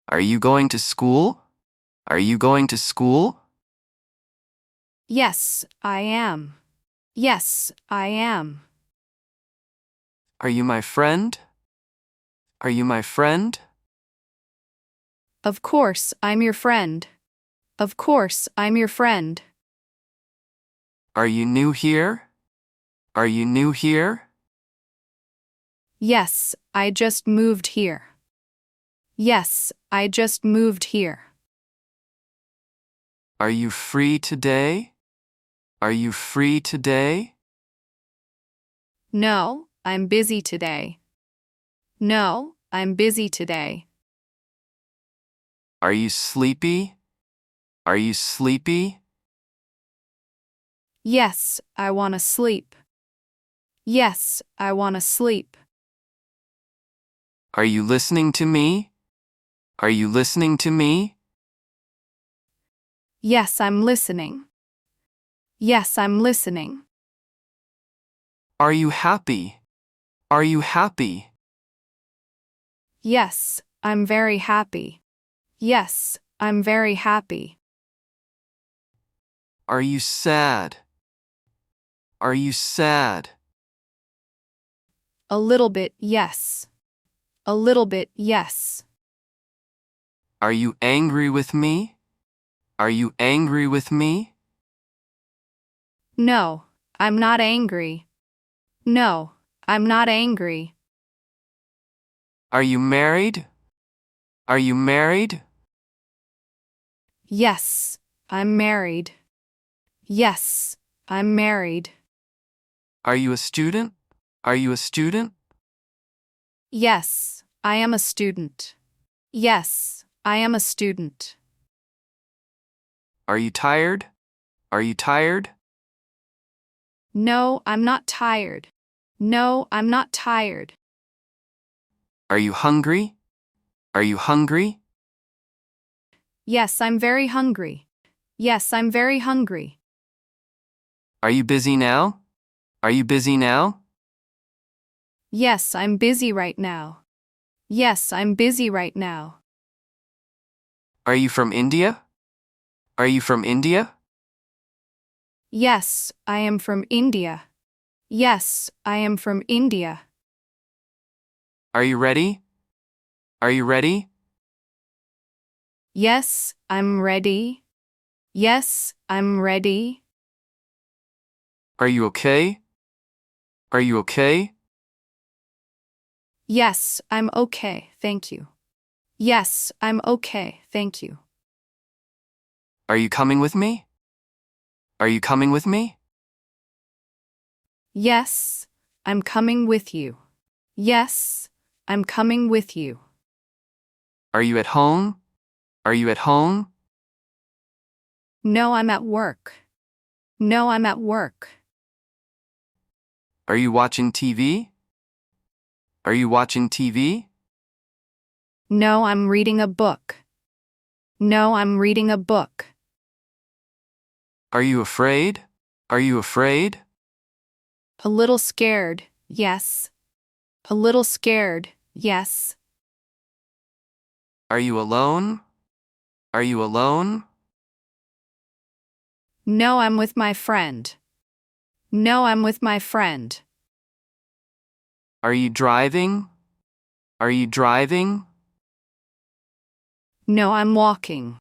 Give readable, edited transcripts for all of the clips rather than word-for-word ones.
Are you going to school? Are you going to school? Yes, I am. Yes, I am. Are you my friend? Are you my friend? Of course, I'm your friend. Of course, I'm your friend. Are you new here? Are you new here? Yes, I just moved here. Yes, I just moved here. Are you free today? Are you free today? No, I'm busy today. No, I'm busy today. Are you sleepy? Are you sleepy? Yes, I want to sleep. Yes, I want to sleep. Are you listening to me? Are you listening to me? Yes, I'm listening. Yes, I'm listening. Are you happy? Are you happy? Yes, I'm very happy. Yes, I'm very happy. Are you sad? Are you sad? A little bit, yes. A little bit, yes. Are you angry with me? Are you angry with me? No, I'm not angry. No, I'm not angry. Are you married? Are you married? Yes, I'm married. Yes, I'm married. Are you a student? Are you a student? Yes, I am a student. Yes, I am a student. Are you tired? Are you tired? No, I'm not tired. No, I'm not tired. Are you hungry? Are you hungry? Yes, I'm very hungry. Yes, I'm very hungry. Are you busy now? Are you busy now? Yes, I'm busy right now. Yes, I'm busy right now. Are you from India? Are you from India? Yes, I am from India. Yes, I am from India. Are you ready? Are you ready? Yes, I'm ready. Yes, I'm ready. Are you okay? Are you okay? Yes, I'm okay, thank you. Yes, I'm okay, thank you. Are you coming with me? Are you coming with me? Yes, I'm coming with you. Yes, I'm coming with you. Are you at home? Are you at home? No, I'm at work. No, I'm at work. Are you watching TV? Are you watching TV? No, I'm reading a book. No, I'm reading a book. Are you afraid? Are you afraid? A little scared, yes. A little scared, yes. Are you alone? Are you alone? No, I'm with my friend. No, I'm with my friend. Are you driving? Are you driving? No, I'm walking.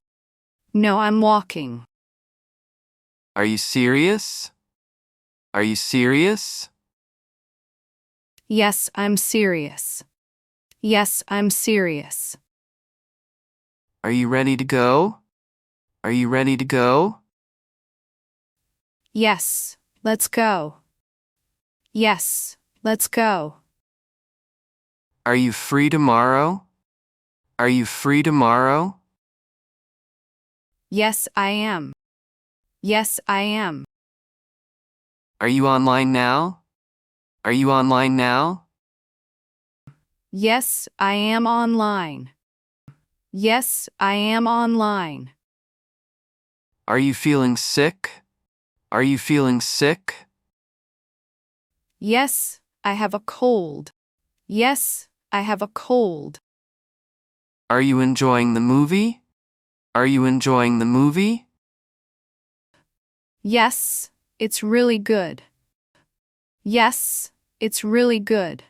No, I'm walking. Are you serious? Are you serious? Yes, I'm serious. Yes, I'm serious. Are you ready to go? Are you ready to go? Yes, let's go. Yes, let's go. Are you free tomorrow? Are you free tomorrow? Yes, I am. Yes, I am. Are you online now? Are you online now? Yes, I am online. Yes, I am online. Are you feeling sick? Are you feeling sick? Yes, I have a cold. Yes, I have a cold. Are you enjoying the movie? Are you enjoying the movie? Yes, it's really good. Yes, it's really good.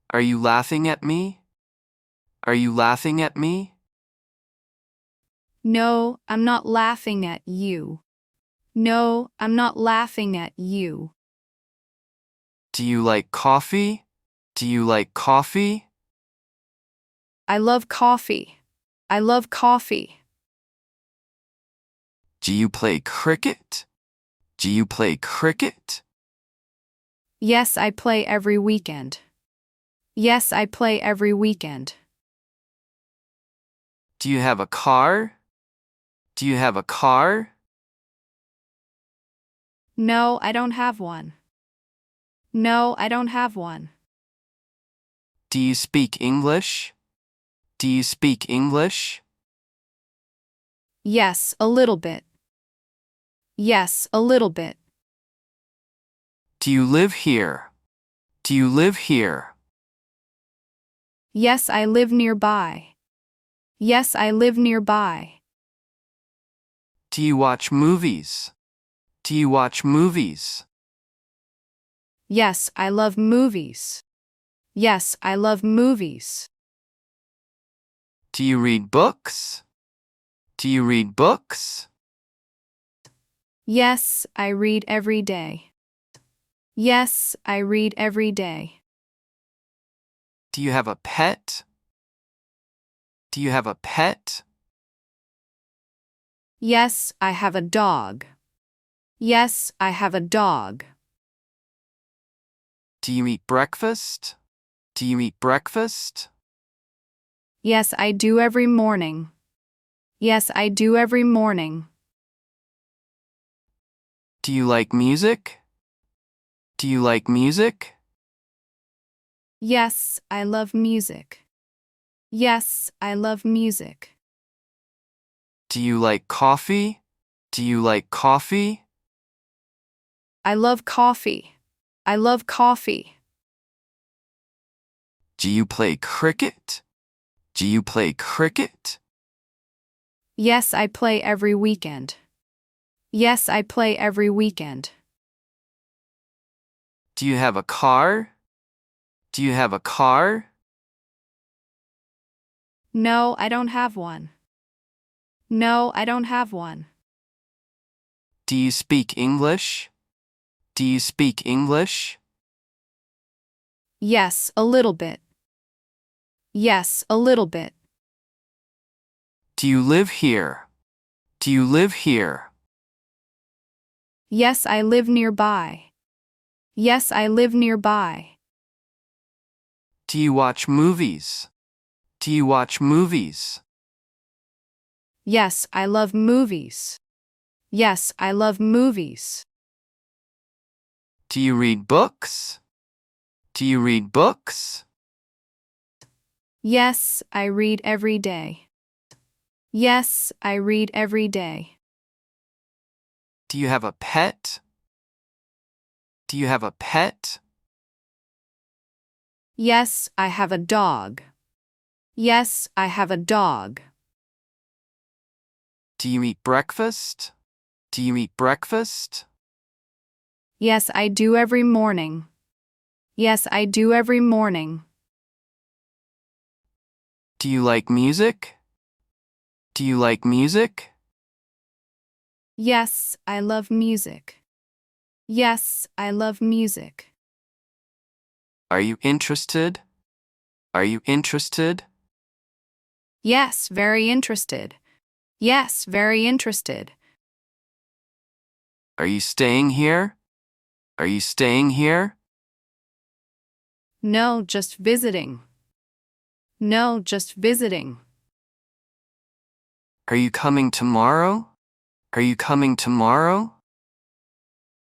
Are you laughing at me? Are you laughing at me? No, I'm not laughing at you. No, I'm not laughing at you. Do you like coffee? Do you like coffee? I love coffee. I love coffee. Do you play cricket? Do you play cricket? Yes, I play every weekend. Yes, I play every weekend. Do you have a car? Do you have a car? No, I don't have one. No, I don't have one. Do you speak English? Do you speak English? Yes, a little bit. Yes, a little bit. Do you live here? Do you live here? Yes, I live nearby. Yes, I live nearby. Do you watch movies? Do you watch movies? Yes, I love movies. Yes, I love movies. Do you read books? Do you read books? Yes, I read every day. Yes, I read every day. Do you have a pet? Do you have a pet? Yes, I have a dog. Yes, I have a dog. Do you eat breakfast? Do you eat breakfast? Yes, I do every morning. Yes, I do every morning. Do you like music? Do you like music? Yes, I love music. Yes, I love music. Do you like coffee? Do you like coffee? I love coffee. I love coffee. Do you play cricket? Do you play cricket? Yes, I play every weekend. Yes, I play every weekend. Do you have a car? Do you have a car? No, I don't have one. No, I don't have one. Do you speak English? Do you speak English? Yes, a little bit. Yes, a little bit. Do you live here? Do you live here? Yes, I live nearby. Yes, I live nearby. Do you watch movies? Do you watch movies? Yes, I love movies. Yes, I love movies. Do you read books? Do you read books? Yes, I read every day. Yes, I read every day. Do you have a pet? Do you have a pet? Yes, I have a dog. Yes, I have a dog. Do you eat breakfast? Do you eat breakfast? Yes, I do every morning. Yes, I do every morning. Do you like music? Do you like music? Yes, I love music. Yes, I love music. Are you interested? Are you interested? Yes, very interested. Yes, very interested. Are you staying here? Are you staying here? No, just visiting. No, just visiting. Are you coming tomorrow? Are you coming tomorrow?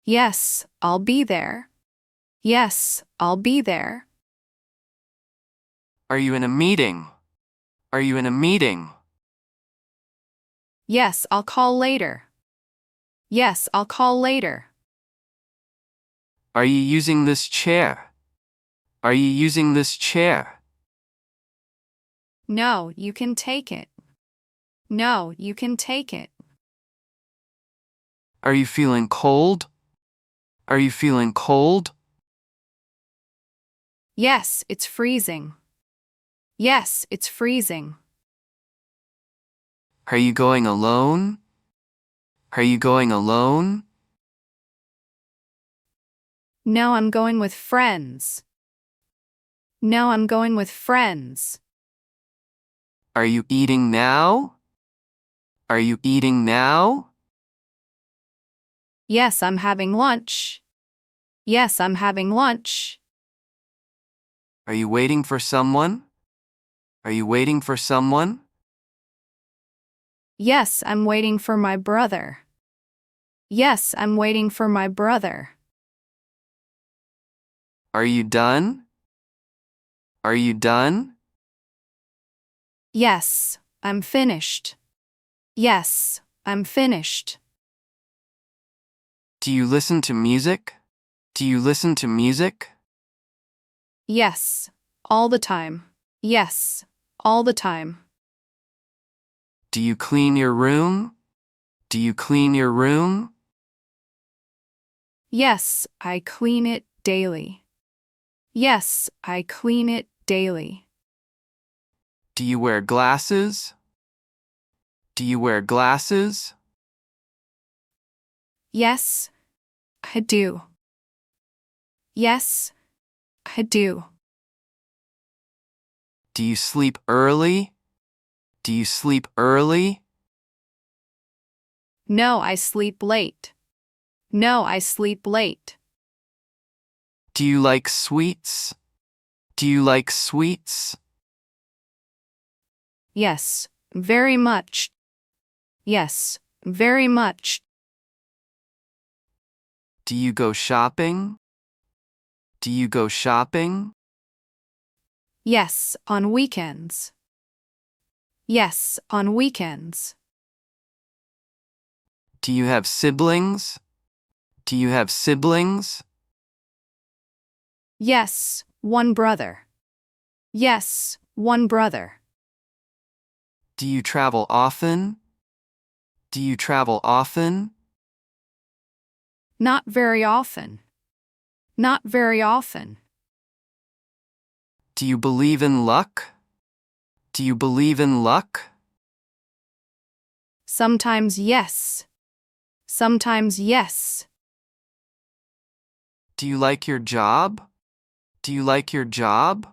Yes, I'll be there. Yes, I'll be there. Are you in a meeting? Are you in a meeting? Yes, I'll call later. Yes, I'll call later. Are you using this chair? Are you using this chair? No, you can take it. No, you can take it. Are you feeling cold? Are you feeling cold? Yes, it's freezing. Yes, it's freezing. Are you going alone? Are you going alone? No, I'm going with friends. No, I'm going with friends. Are you eating now? Are you eating now? Yes, I'm having lunch. Yes, I'm having lunch. Are you waiting for someone? Are you waiting for someone? Yes, I'm waiting for my brother. Yes, I'm waiting for my brother. Are you done? Are you done? Yes, I'm finished. Yes, I'm finished. Do you listen to music? Do you listen to music? Yes, all the time. Yes, all the time. Do you clean your room? Do you clean your room? Yes, I clean it daily. Yes, I clean it daily. Do you wear glasses? Do you wear glasses? Yes, I do. Yes, I do. Do you sleep early? Do you sleep early? No, I sleep late. No, I sleep late. Do you like sweets? Do you like sweets? Yes, very much. Yes, very much. Do you go shopping? Do you go shopping? Yes, on weekends. Yes, on weekends. Do you have siblings? Do you have siblings? Yes, one brother. Yes, one brother. Do you travel often? Do you travel often? Not very often. Not very often. Do you believe in luck? Do you believe in luck? Sometimes yes. Sometimes yes. Do you like your job? Do you like your job?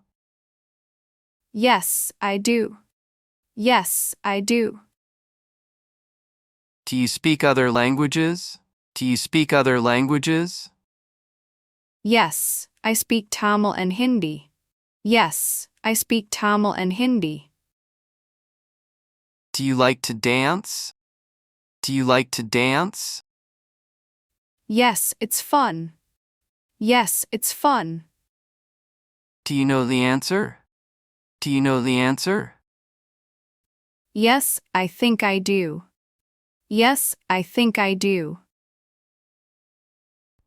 Yes, I do. Yes, I do. Do you speak other languages? Do you speak other languages? Yes, I speak Tamil and Hindi. Yes, I speak Tamil and Hindi. Do you like to dance? Do you like to dance? Yes, it's fun. Yes, it's fun. Do you know the answer? Do you know the answer? Yes, I think I do. Yes, I think I do.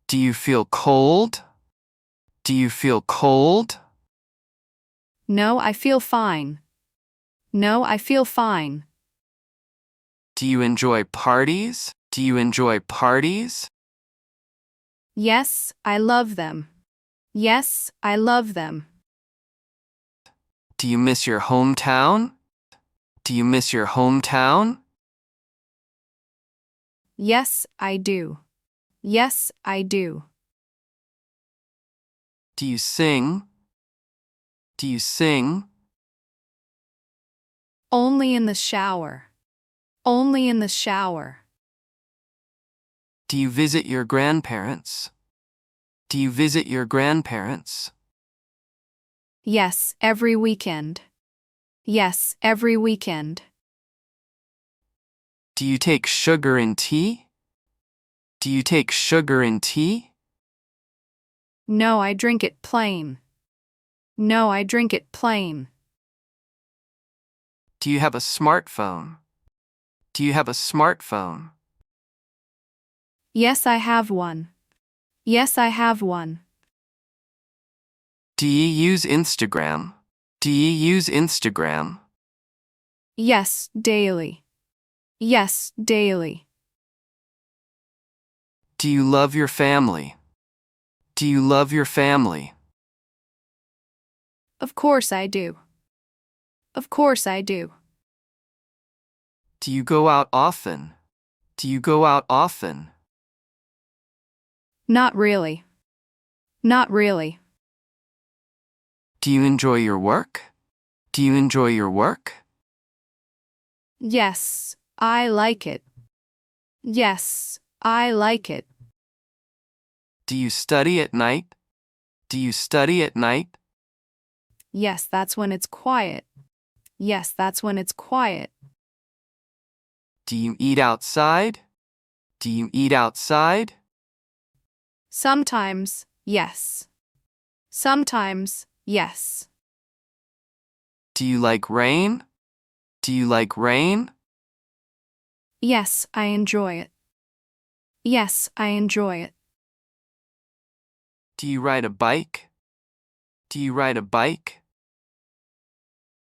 Do you feel cold? Do you feel cold? No, I feel fine. No, I feel fine. Do you enjoy parties? Do you enjoy parties? Yes, I love them. Yes, I love them. Do you miss your hometown? Do you miss your hometown? Yes, I do. Yes, I do. Do you sing? Do you sing? Only in the shower. Only in the shower. Do you visit your grandparents? Do you visit your grandparents? Yes, every weekend. Yes, every weekend. Do you take sugar in tea? Do you take sugar in tea? No, I drink it plain. No, I drink it plain. Do you have a smartphone? Do you have a smartphone? Yes, I have one. Yes, I have one. Do you use Instagram? Do you use Instagram? Yes, daily. Yes, daily. Do you love your family? Do you love your family? Of course I do. Of course I do. Do you go out often? Do you go out often? Not really. Not really. Do you enjoy your work? Do you enjoy your work? Yes, I like it. Yes, I like it. Do you study at night? Do you study at night? Yes, that's when it's quiet. Yes, that's when it's quiet. Do you eat outside? Do you eat outside? Sometimes, yes. Sometimes, yes. Do you like rain? Do you like rain? Yes, I enjoy it. Yes, I enjoy it. Do you ride a bike? Do you ride a bike?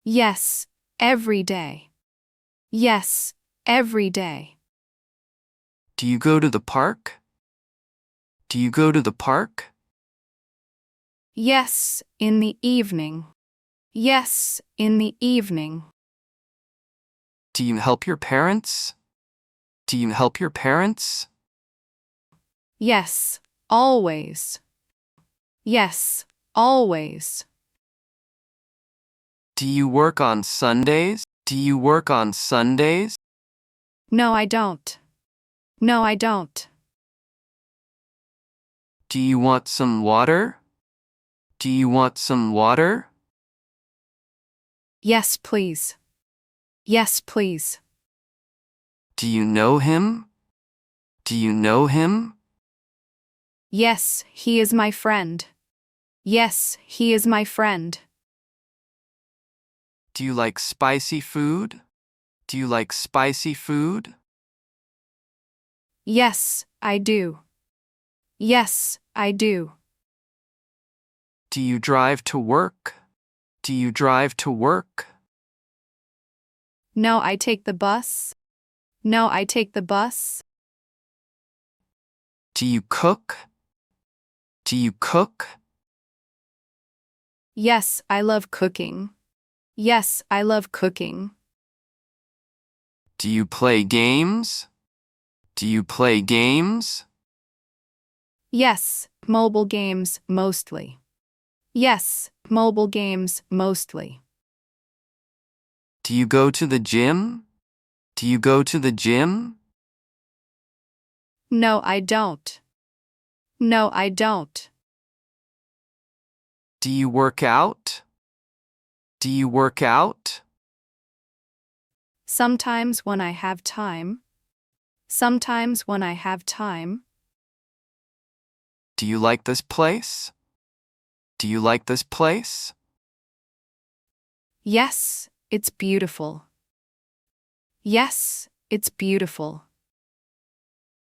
Yes, every day. Yes, every day. Do you go to the park? Do you go to the park? Yes, in the evening. Yes, in the evening. Do you help your parents? Do you help your parents? Yes, always. Yes, always. Do you work on Sundays? Do you work on Sundays? No, I don't. No, I don't. Do you want some water? Do you want some water? Yes, please. Yes, please. Do you know him? Do you know him? Yes, he is my friend. Yes, he is my friend. Do you like spicy food? Do you like spicy food? Yes, I do. Yes, I do. Do you drive to work? Do you drive to work? No, I take the bus. No, I take the bus. Do you cook? Do you cook? Yes, I love cooking. Yes, I love cooking. Do you play games? Do you play games? Yes, mobile games mostly. Yes, mobile games mostly. Do you go to the gym? Do you go to the gym? No, I don't. No, I don't. Do you work out? Do you work out? Sometimes when I have time. Sometimes when I have time. Do you like this place? Do you like this place? Yes, it's beautiful. Yes, it's beautiful.